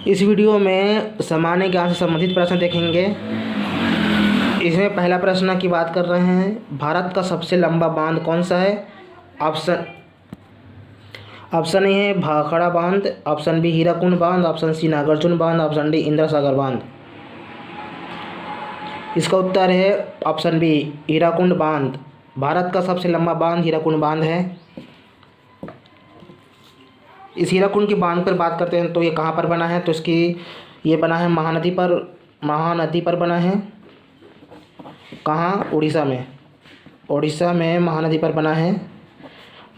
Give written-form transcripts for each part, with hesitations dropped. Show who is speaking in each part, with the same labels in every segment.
Speaker 1: इस वीडियो में सामान्य ज्ञान से संबंधित प्रश्न देखेंगे। इसमें पहला प्रश्न की बात कर रहे हैं, भारत का सबसे लंबा बांध कौन सा है। ऑप्शन ए है भाखड़ा बांध, ऑप्शन बी हीराकुंड बांध, ऑप्शन सी नागार्जुन बांध, ऑप्शन डी इंदिरा सागर बांध। इसका उत्तर है ऑप्शन बी हीराकुंड बांध। भारत का सबसे लंबा बांध हीराकुंड बांध है। इस हीराकुंड की बांध पर बात करते हैं तो ये कहाँ पर बना है, तो ये बना है महानदी पर बना है। कहाँ? उड़ीसा में महानदी पर बना है।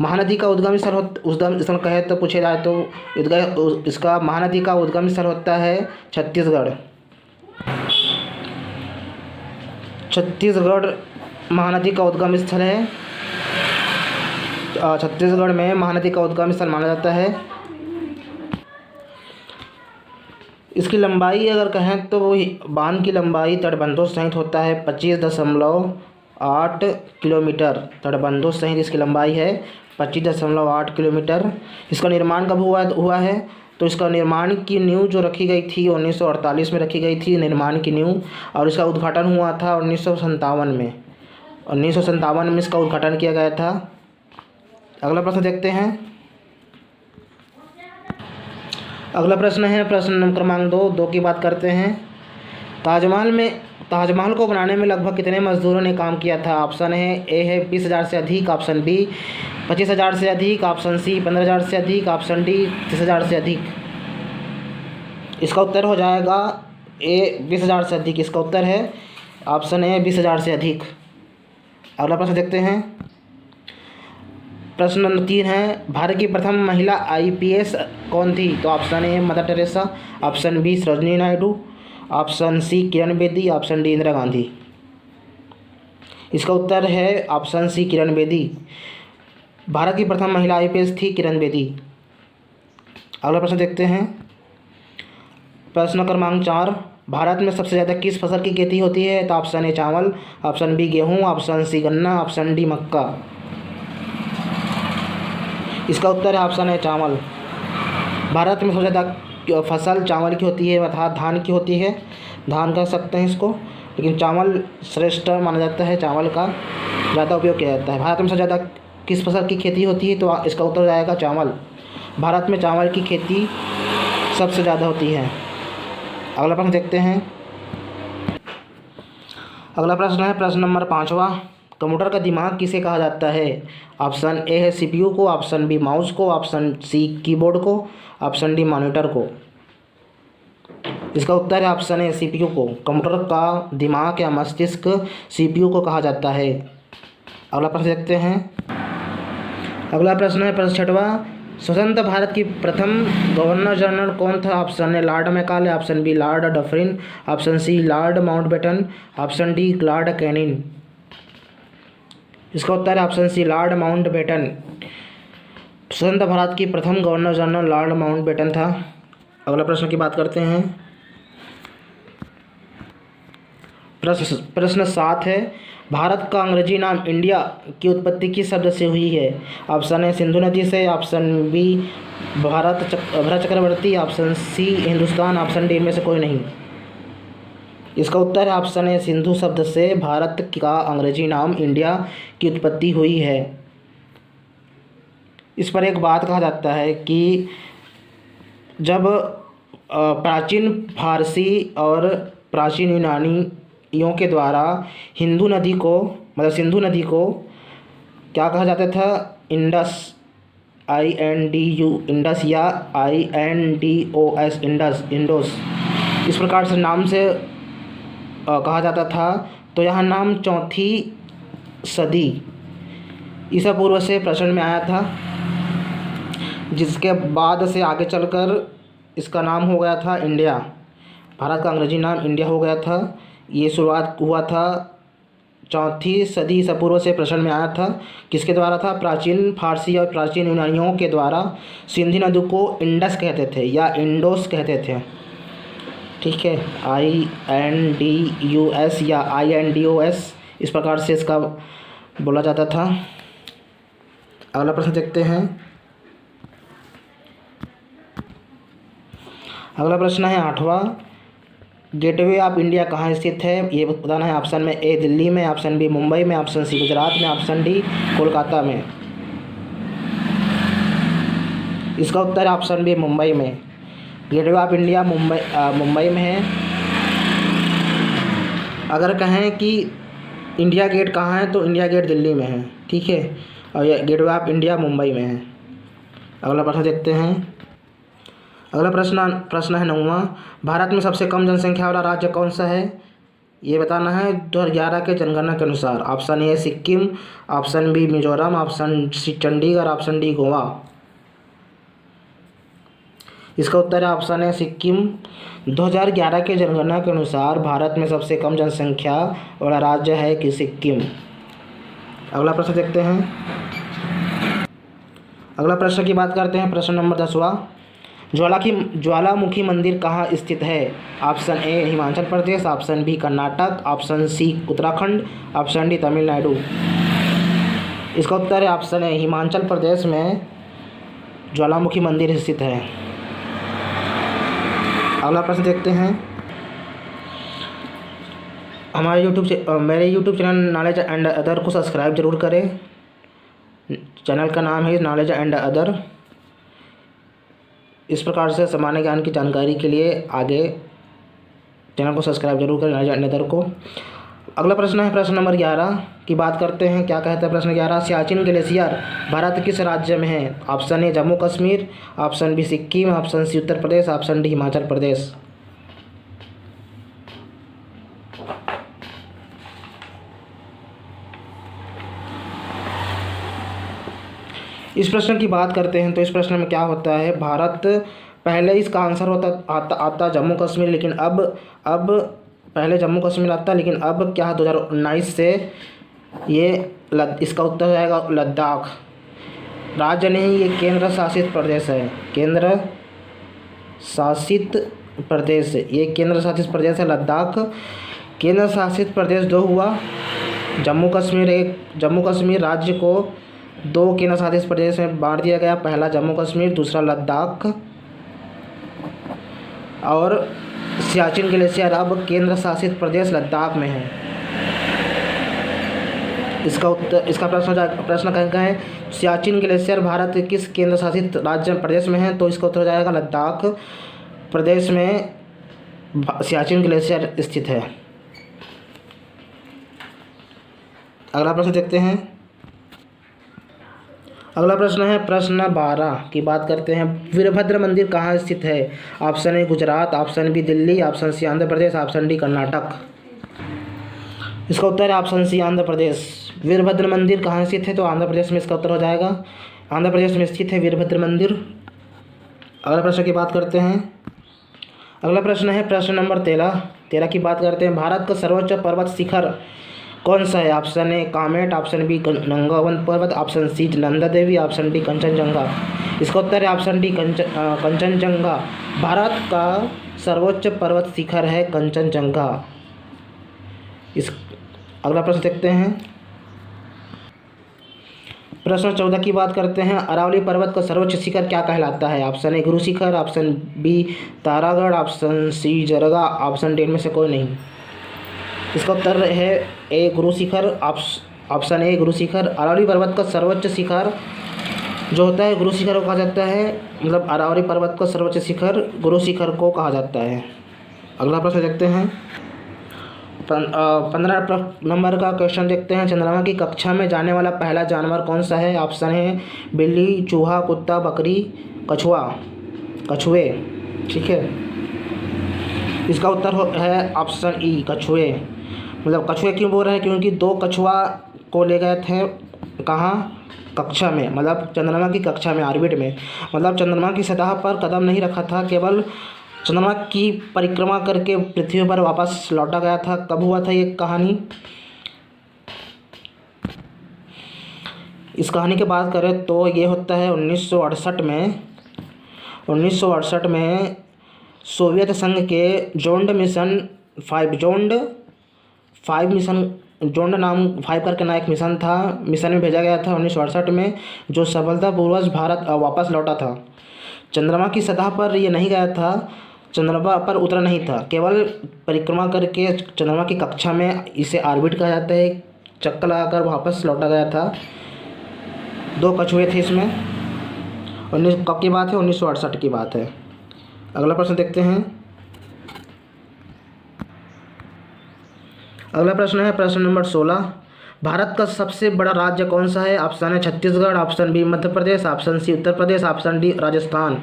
Speaker 1: महानदी का उद्गम स्थल कहे तो पूछे जाए तो इसका महानदी का उद्गम स्थल होता है छत्तीसगढ़ महानदी का उद्गम स्थल है। छत्तीसगढ़ में महानदी का उद्गम स्थल माना जाता है। इसकी लंबाई अगर कहें तो वो बांध की लंबाई तटबंधों सहित होता है 25.8 किलोमीटर। तटबंधों सहित इसकी लंबाई है 25.8 किलोमीटर। इसका निर्माण कब हुआ है, तो इसका निर्माण की नींव जो रखी गई थी 1948 में रखी गई थी निर्माण की नींव, और इसका उद्घाटन हुआ था 1957 में। 1957 में इसका उद्घाटन किया गया था। अगला प्रश्न देखते हैं। अगला प्रश्न है प्रश्न नंबर क्रमांक 2 की बात करते हैं। ताजमहल को बनाने में लगभग कितने मजदूरों ने काम किया था। ऑप्शन ए है 20,000 से अधिक, ऑप्शन बी 25,000 से अधिक, ऑप्शन सी 15,000 से अधिक, ऑप्शन डी 30,000 से अधिक। इसका उत्तर हो जाएगा ए 20,000 से अधिक। इसका उत्तर है ऑप्शन ए 20,000 से अधिक। अगला प्रश्न देखते हैं। प्रश्न नंबर 3 है, भारत की प्रथम महिला IPS कौन थी। तो option A Mother Teresa, option B Sarojini Naidu, option C Kiran Bedi, option D Indira Gandhi. इसका उत्तर है ऑप्शन सी किरण बेदी। भारत की प्रथम महिला IPS थी किरण बेदी। अगला प्रश्न देखते हैं। प्रश्न क्रमांक 4, भारत में सबसे ज़्यादा किस फसल की खेती होती है। तो ऑप्शन ए चावल, ऑप्शन बी गेहूँ, ऑप्शन सी गन्ना, ऑप्शन डी मक्का। इसका उत्तर है ऑप्शन है चावल। भारत में सबसे ज़्यादा फसल चावल की होती है, अर्थात धान की होती है। धान कह सकते हैं इसको, लेकिन चावल श्रेष्ठ माना जाता है। चावल का ज़्यादा उपयोग किया जाता है। भारत में सबसे ज़्यादा किस फसल की खेती होती है, तो इसका उत्तर जाएगा चावल। भारत में चावल की खेती सबसे ज़्यादा होती है। अगला प्रश्न देखते हैं। अगला प्रश्न है प्रश्न नंबर 5वां, कंप्यूटर का दिमाग किसे कहा जाता है। ऑप्शन ए है CPU को, ऑप्शन बी माउस को, ऑप्शन सी कीबोर्ड को, ऑप्शन डी मॉनिटर को। इसका उत्तर है ऑप्शन ए CPU को। कंप्यूटर का दिमाग या मस्तिष्क CPU को कहा जाता है। अगला प्रश्न देखते हैं। अगला प्रश्न है प्रश्न 6वां, स्वतंत्र भारत की प्रथम गवर्नर जनरल कौन था। Option A Lord Macaulay, option B Lord Dufferin, option C Lord Mountbatten, option D Lord Canning. इसका उत्तर है ऑप्शन सी लॉर्ड माउंटबेटन। स्वतंत्र भारत की प्रथम गवर्नर जनरल लॉर्ड माउंटबेटन था। अगला प्रश्न की बात करते हैं। प्रश्न 7 है, भारत का अंग्रेजी नाम इंडिया की उत्पत्ति किस शब्द से हुई है। ऑप्शन ए सिंधु नदी से, option B Bharat Chakravarti, option C Hindustan, option D में से कोई नहीं। इसका उत्तर है ऑप्शन ए सिंधु शब्द से भारत का अंग्रेजी नाम इंडिया की उत्पत्ति हुई है। इस पर एक बात कहा जाता है कि जब प्राचीन फारसी और प्राचीन यूनानियों के द्वारा सिंधु नदी को क्या कहा जाता था, इंडस, इंडस या INDOS, इंडोस, इस प्रकार से नाम से कहा जाता था। तो यह नाम 4वीं सदी ईसा पूर्व से प्रचलन में आया था, जिसके बाद से आगे चलकर इसका नाम हो गया था इंडिया। भारत का अंग्रेजी नाम इंडिया हो गया था। ये शुरुआत हुआ था 4वीं सदी ईसा पूर्व से प्रचलन में आया था। किसके द्वारा था? प्राचीन फारसी और प्राचीन यूनानियों के द्वारा सिंधु नदी को इंडस कहते थे या इंडोस कहते थे। ठीक है, INDUS या INDOS, इस प्रकार से इसका बोला जाता था। अगला प्रश्न देखते हैं। अगला प्रश्न है 8वां, गेटवे ऑफ इंडिया कहाँ स्थित है? ये बताना है। ऑप्शन में ए दिल्ली में, ऑप्शन बी मुंबई में, ऑप्शन सी गुजरात में, ऑप्शन डी कोलकाता में। इसका उत्तर है ऑप्शन बी मुंबई में। गेटवे ऑफ इंडिया मुंबई में है। अगर कहें कि इंडिया गेट कहाँ है तो इंडिया गेट दिल्ली में है, ठीक है, और ये गेटवे ऑफ इंडिया मुंबई में है। अगला प्रश्न देखते हैं। अगला प्रश्न है 9वां, भारत में सबसे कम जनसंख्या वाला राज्य कौन सा है? ये बताना है 2011 के जनगणना के अनुसार। Option A Sikkim, option B Mizoram, option C Chandigarh, option D Goa. इसका उत्तर है ऑप्शन है सिक्किम। 2011 के जनगणना के अनुसार भारत में सबसे कम जनसंख्या वाला राज्य है कि सिक्किम। अगला प्रश्न देखते हैं। अगला प्रश्न की बात करते हैं। प्रश्न नंबर 10वां, ज्वालामुखी मंदिर कहाँ स्थित है? Option A Himachal Pradesh, option B Karnataka, option C Uttarakhand, option D Tamil Nadu. इसका उत्तर है ऑप्शन ए हिमाचल प्रदेश में ज्वालामुखी मंदिर स्थित है। अगला प्रश्न देखते हैं। मेरे YouTube channel knowledge and other को सब्सक्राइब जरूर करें। चैनल का नाम है नॉलेज एंड अदर। इस प्रकार से सामान्य ज्ञान की जानकारी के लिए आगे चैनल को सब्सक्राइब जरूर करें, नॉलेज एंड अदर को। अगला प्रश्न है प्रश्न नंबर 11 की बात करते हैं। क्या कहता है प्रश्न 11, सियाचिन ग्लेशियर भारत किस राज्य में है? Option A Jammu Kashmir, option B Sikkim, option C Uttar Pradesh, option D Himachal Pradesh. इस प्रश्न की बात करते हैं तो इस प्रश्न में क्या होता है, भारत पहले इसका आंसर आता जम्मू कश्मीर, लेकिन अब पहले जम्मू कश्मीर आता, लेकिन अब क्या है 2019 से ये इसका उत्तर हो जाएगा लद्दाख। राज्य नहीं, ये केंद्र शासित प्रदेश है। केंद्र शासित प्रदेश, ये केंद्र शासित प्रदेश है लद्दाख। केंद्र शासित प्रदेश 2 हुआ, जम्मू कश्मीर राज्य को 2 केंद्र शासित प्रदेश में बांट दिया गया। पहला जम्मू कश्मीर, दूसरा लद्दाख। और सियाचिन ग्लेशियर अब केंद्र शासित प्रदेश लद्दाख में है। इसका प्रश्न कहता है सियाचिन ग्लेशियर भारत किस केंद्र शासित राज्य प्रदेश में है? तो इसका उत्तर हो जाएगा लद्दाख प्रदेश में सियाचिन ग्लेशियर स्थित है। अगला प्रश्न देखते हैं। अगला प्रश्न है प्रश्न 12 की बात करते हैं। वीरभद्र मंदिर कहाँ स्थित है? Option A Gujarat, option B Delhi, option C Andhra Pradesh, option D Karnataka. इसका उत्तर है ऑप्शन सी आंध्र प्रदेश। वीरभद्र मंदिर कहाँ स्थित है? तो आंध्र प्रदेश में इसका उत्तर हो जाएगा। आंध्र प्रदेश में स्थित है वीरभद्र मंदिर। अगला प्रश्न की बात करते हैं। अगला प्रश्न है प्रश्न नंबर 13 की बात करते हैं। भारत का सर्वोच्च पर्वत शिखर कौन सा है? Option A Kamet, option B नंगावन पर्वत, option C Nanda Devi, option D Kanchenjunga. इसका उत्तर है ऑप्शन डी कंचनजंगा। भारत का सर्वोच्च पर्वत शिखर है कंचनजंगा। अगला प्रश्न देखते हैं। प्रश्न 14 की बात करते हैं। अरावली पर्वत का सर्वोच्च शिखर क्या कहलाता है? Option A Guru Shikhar, option B Taragarh, option C Jarga, option D में से कोई नहीं। इसका उत्तर है ए गुरु शिखर। ऑप्शन ए गुरु शिखर। अरावली पर्वत का सर्वोच्च शिखर जो होता है गुरु शिखर को कहा जाता है, मतलब अरावली पर्वत का सर्वोच्च शिखर गुरु शिखर को कहा जाता है। अगला प्रश्न देखते हैं। 15 नंबर का क्वेश्चन देखते हैं। चंद्रमा की कक्षा में जाने वाला पहला जानवर कौन सा है? ऑप्शन है बिल्ली, चूहा, कुत्ता, बकरी, कछुए। ठीक है, इसका उत्तर है ऑप्शन ई कछुए। मतलब कछुए क्यों बोल रहे हैं? क्योंकि 2 कछुआ को ले गए थे कहाँ? कक्षा में, मतलब चंद्रमा की कक्षा में, ऑर्बिट में। मतलब चंद्रमा की सतह पर कदम नहीं रखा था, केवल चंद्रमा की परिक्रमा करके पृथ्वी पर वापस लौटा गया था। कब हुआ था ये कहानी? इस कहानी की बात करें तो ये होता है 1968 में। 1968 में सोवियत संघ के जोंड मिशन 5 करके ना एक मिशन था। मिशन में भेजा गया था 1968 में, जो सफलतापूर्वक भारत वापस लौटा था। चंद्रमा की सतह पर ये नहीं गया था, चंद्रमा पर उतरा नहीं था, केवल परिक्रमा करके चंद्रमा की कक्षा में, इसे ऑर्बिट कहा जाता है, चक्कर लगाकर वापस लौटा गया था। 2 कछुए थे इसमें। 19 कब की बात है? 1968 की बात है। अगला प्रश्न देखते हैं। अगला प्रश्न है प्रश्न नंबर 16। भारत का सबसे बड़ा राज्य कौन सा है? ऑप्शन है Chhattisgarh, option B Madhya Pradesh, option C Uttar Pradesh, option D Rajasthan.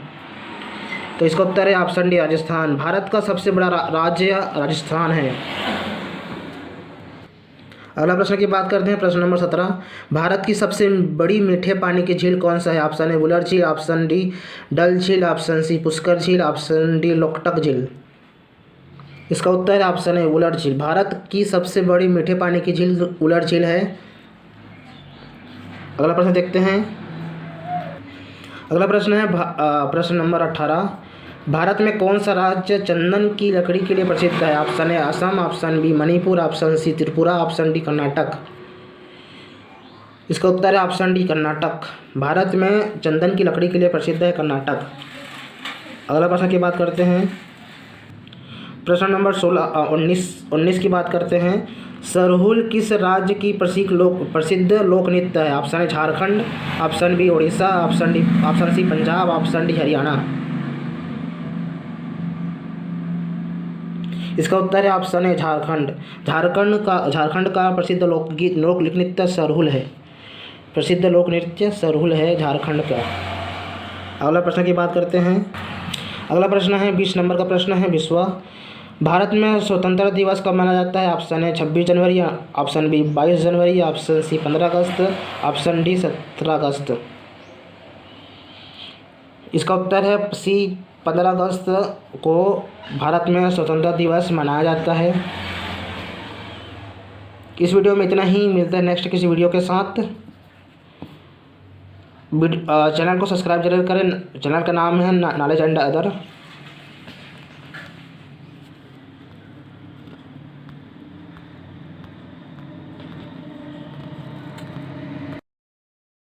Speaker 1: तो इसका उत्तर है ऑप्शन डी राजस्थान। भारत का सबसे बड़ा राज्य राजस्थान है। अगला प्रश्न की बात करते हैं। प्रश्न नंबर 17। भारत की सबसे बड़ी मीठे पानी की झील कौन सा है? ऑप्शन है वुलर झील, ऑप्शन डी डल झील, ऑप्शन सी पुष्कर झील, ऑप्शन डी लोकटक झील। इसका उत्तर है ऑप्शन है वुलर झील। भारत की सबसे बड़ी मीठे पानी की झील वुलर झील है। अगला प्रश्न देखते हैं। अगला प्रश्न है प्रश्न नंबर 18। भारत में कौन सा राज्य चंदन की लकड़ी के लिए प्रसिद्ध है? Option A Assam, option B Manipur, option C Tripura, option D Karnataka. इसका उत्तर है ऑप्शन डी कर्नाटक। भारत में चंदन की लकड़ी के लिए प्रसिद्ध है कर्नाटक। अगला प्रश्न की बात करते हैं। प्रश्न नंबर 19 की बात करते हैं। सरहुल किस राज्य की प्रसिद्ध लोक नृत्य है? Option A Jharkhand, option B Orissa, option C Punjab, option D Haryana. इसका उत्तर है ऑप्शन है झारखंड। झारखंड का प्रसिद्ध लोक नृत्य सरहुल है। प्रसिद्ध लोक नृत्य सरहुल है झारखंड का। अगला प्रश्न की बात करते हैं। अगला प्रश्न है 20 नंबर का प्रश्न है। भारत में स्वतंत्रता दिवस कब मनाया जाता है? ऑप्शन है 26 जनवरी, ऑप्शन बी 22 जनवरी, ऑप्शन सी 15 अगस्त, ऑप्शन डी 17 अगस्त। इसका उत्तर है सी 15 अगस्त को भारत में स्वतंत्रता दिवस मनाया जाता है। इस वीडियो में इतना ही। मिलता है नेक्स्ट किसी वीडियो के साथ। चैनल को सब्सक्राइब जरूर करें। चैनल का नाम है नॉलेज एंड अदर।